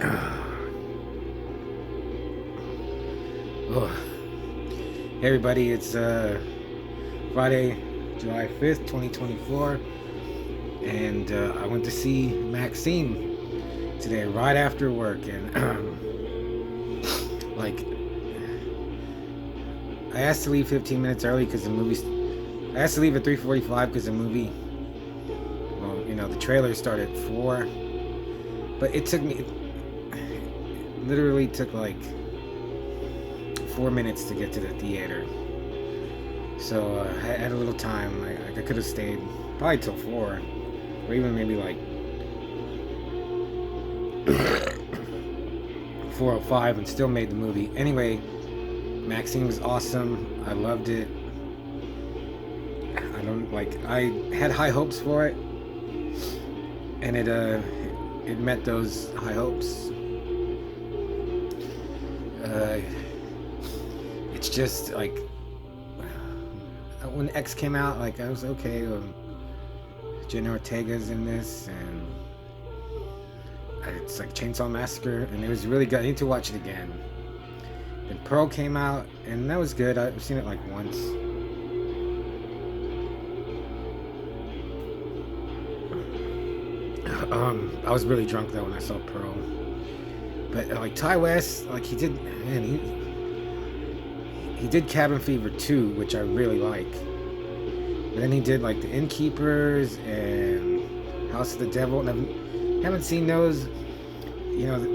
Oh. Hey everybody, it's Friday, July 5th, 2024, and I went to see Maxxine today right after work, and like I asked to leave 15 minutes early because I asked to leave at 3:45 because the movie, well, the trailer started at 4, but it literally took like 4 minutes to get to the theater. So I had a little time. I could have stayed probably till 4, or even maybe like 4:05 and still made the movie. Anyway, Maxxine was awesome. I loved it. I had high hopes for it, and it met those high hopes. It's just like when X came out, like I was okay. Jenna Ortega's in this, and it's like Chainsaw Massacre, and it was really good. I need to watch it again. Then Pearl came out, and that was good. I've seen it like once. I was really drunk though when I saw Pearl. But like Ty West, like he did Cabin Fever 2, which I really like. But then he did like The Innkeepers and House of the Devil, and I haven't seen those.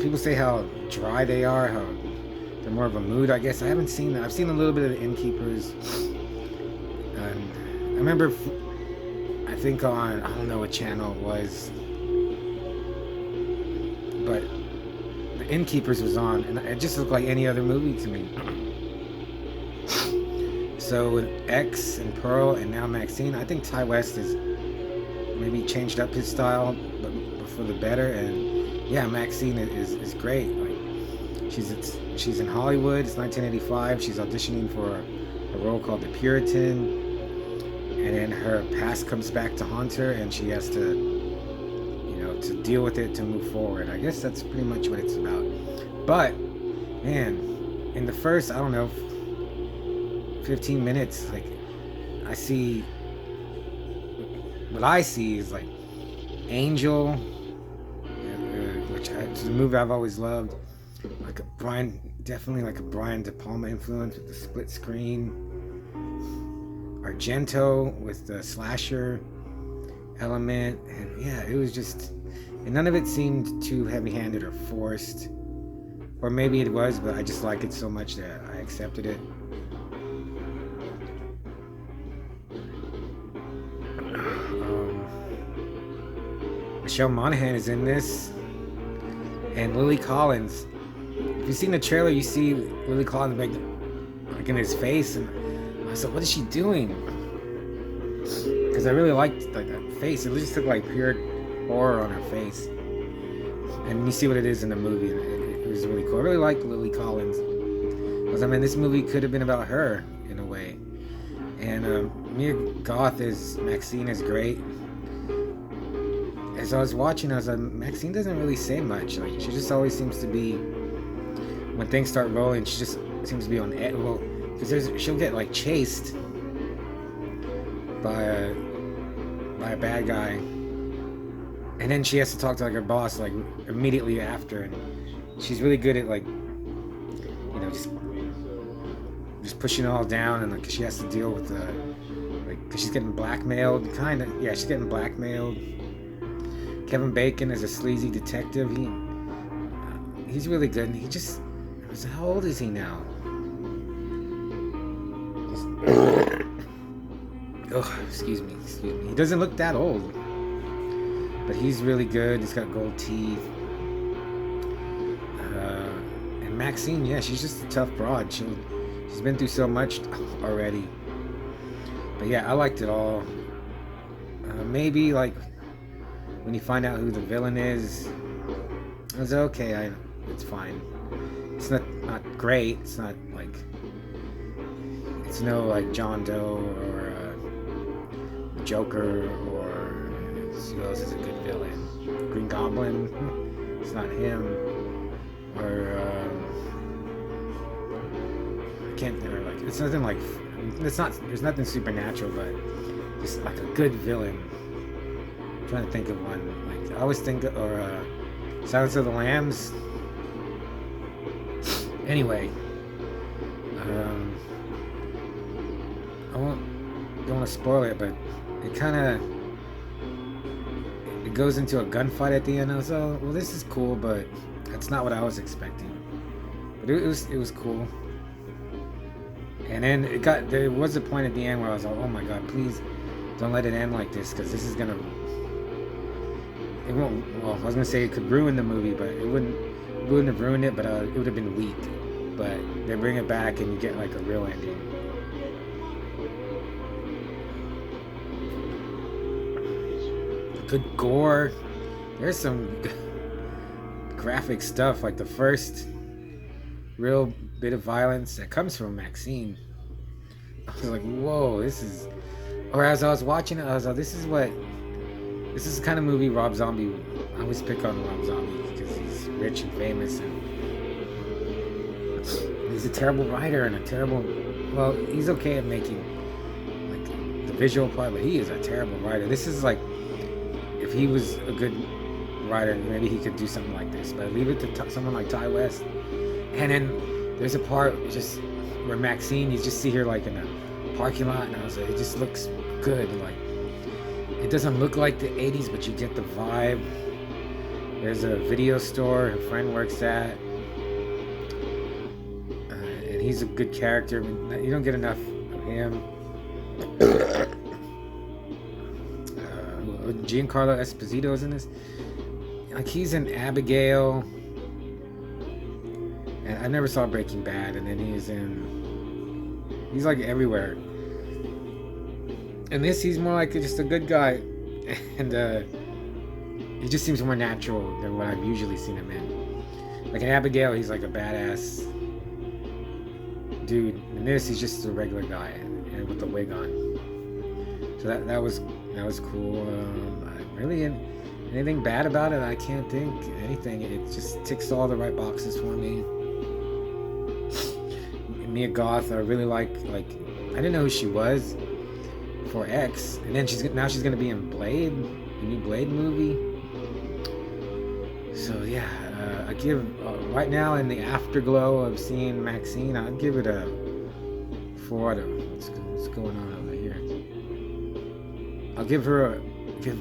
People say how dry they are, how they're more of a mood, I guess. I haven't seen that. I've seen a little bit of The Innkeepers. And I remember, I think on, I don't know what channel it was, but The Innkeepers was on, and it just looked like any other movie to me. So with X and Pearl and now Maxxine, I think Ty West has maybe changed up his style, but for the better. And yeah, Maxxine is great. Like she's in Hollywood. It's 1985. She's auditioning for a role called The Puritan, and then her past comes back to haunt her, and she has to to deal with it to move forward. I guess that's pretty much what it's about. But man, in the first, I don't know, 15 minutes, like what I see is like Angel, which is a movie I've always loved, like definitely like a Brian De Palma influence with the split screen. Argento with the slasher element, and yeah, it was just, and none of it seemed too heavy-handed or forced, or maybe it was, but I just like it so much that I accepted it. Michelle Monaghan is in this, and Lily Collins. If you've seen the trailer, you see Lily Collins like in his face, and I said, "What is she doing?" Because I really liked like that face. It just looked like pure horror on her face, and you see what it is in the movie. It was really cool. I really liked Lily Collins, because I mean, this movie could have been about her in a way. And Mia Goth as Maxxine is great. As I was watching, I was like, Maxxine doesn't really say much. Like, she just always seems to be, when things start rolling, she just seems to be on edge. Well, because she'll get like chased by a bad guy, and then she has to talk to like her boss like immediately after, and she's really good at like, just pushing it all down, and like she has to deal with cause she's getting blackmailed, kind of. Yeah, she's getting blackmailed. Kevin Bacon is a sleazy detective. He's really good. And how old is he now? Oh, excuse me. He doesn't look that old, but he's really good. He's got gold teeth. And Maxxine, yeah, she's just a tough broad. She's been through so much already. But yeah, I liked it all. Maybe like when you find out who the villain is, I was okay. It's fine. It's not great. It's not like, it's no like John Doe or Joker, or who else is a good villain? Green Goblin. It's not him. or I can't think. Or like it's nothing like it's not. There's nothing supernatural, but just like a good villain. I'm trying to think of one. Like I always think, or Silence of the Lambs. Anyway, I don't want to spoil it, but it kind of it goes into a gunfight at the end. I was well, this is cool, but that's not what I was expecting. But it was cool. And then there was a point at the end where I was like, oh my god, please don't let it end like this, because this is gonna. It won't. Well, I was gonna say it could ruin the movie, but it wouldn't have ruined it. But it would have been weak. But they bring it back and you get like a real ending. Good gore. There's some graphic stuff, like the first real bit of violence that comes from Maxxine. I was like, whoa, this is. Or as I was watching it, I was like, this is the kind of movie Rob Zombie. I always pick on Rob Zombie because he's rich and famous, and he's a terrible writer and a terrible. Well, he's okay at making like the visual part, but he is a terrible writer. This is like, if he was a good writer, maybe he could do something like this. But leave it to someone like Ty West. And then there's a part just where Maxxine, you just see her like in a parking lot, and I was like, it just looks good. Like, it doesn't look like the 80s, but you get the vibe. There's a video store her friend works at, and he's a good character. I mean, you don't get enough of him. Giancarlo Esposito is in this. Like, he's in Abigail, and I never saw Breaking Bad, and then he's like everywhere. And this, he's more like just a good guy, and he just seems more natural than what I've usually seen him in. Like in Abigail, he's like a badass dude. In this, he's just a regular guy and with the wig on. So that was cool. Really, anything bad about it? I can't think anything. It just ticks all the right boxes for me. Mia Goth, I really like. I didn't know who she was for X, and then she's gonna be in Blade, the new Blade movie. So yeah, I give right now in the afterglow of seeing Maxxine, I'd give it a 4 out of. What's going on over here? I'll give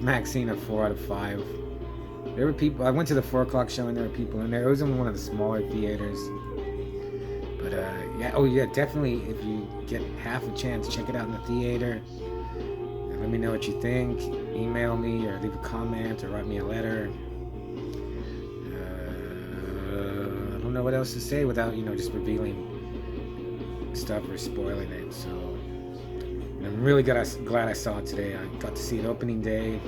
Maxxine a 4 out of 5. There were people. I went to the 4 o'clock show and there were people in there. It was in one of the smaller theaters. But yeah, oh yeah, definitely. If you get half a chance, check it out in the theater. And let me know what you think. Email me or leave a comment or write me a letter. I don't know what else to say without just revealing stuff or spoiling it. So and I'm really glad I saw it today. I got to see it opening day.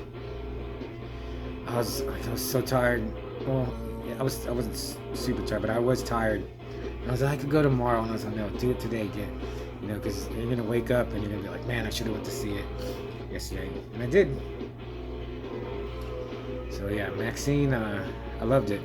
I was so tired. Well, yeah, I wasn't super tired, but I was tired. I was like, I could go tomorrow, and I was like, no, do it today, because you're gonna wake up and you're gonna be like, man, I should have went to see it yesterday, and I did. So yeah, Maxxine, I loved it.